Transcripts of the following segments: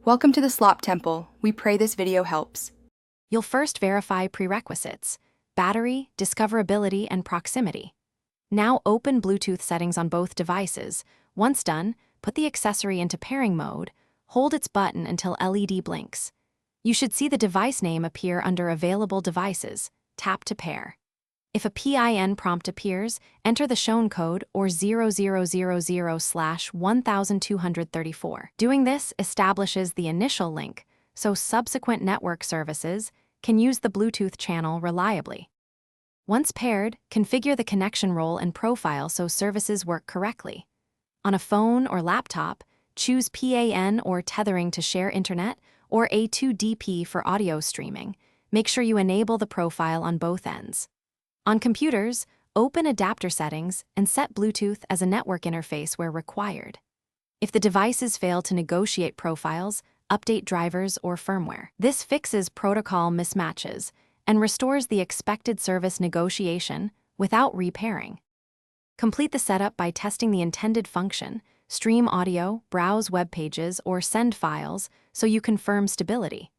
Welcome to the Slop Temple. We pray this video helps. You'll first verify prerequisites: battery, discoverability, and proximity. Now open Bluetooth settings on both devices. Once done, put the accessory into pairing mode. Hold its button until LED blinks. You should see the device name appear under Available Devices. Tap to pair. If a PIN prompt appears, enter the shown code or 0000/1234. Doing this establishes the initial link, so subsequent network services can use the Bluetooth channel reliably. Once paired, configure the connection role and profile so services work correctly. On a phone or laptop, choose PAN or tethering to share internet or A2DP for audio streaming. Make sure you enable the profile on both ends. On computers, open adapter settings and set Bluetooth as a network interface where required. If the devices fail to negotiate profiles, update drivers or firmware. This fixes protocol mismatches and restores the expected service negotiation without repairing. Complete the setup by testing the intended function, stream audio, browse web pages, or send files so you confirm stability.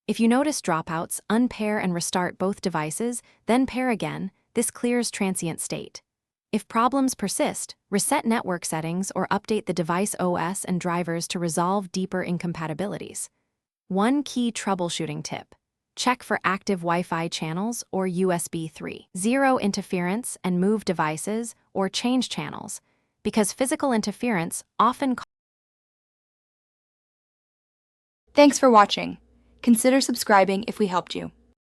If you notice dropouts, unpair and restart both devices, then pair again. This clears transient state. If problems persist, reset network settings or update the device OS and drivers to resolve deeper incompatibilities. One key troubleshooting tip: check for active Wi-Fi channels or USB 3. Zero interference and move devices or change channels, because physical interference often. Thanks for watching. Consider subscribing if we helped you.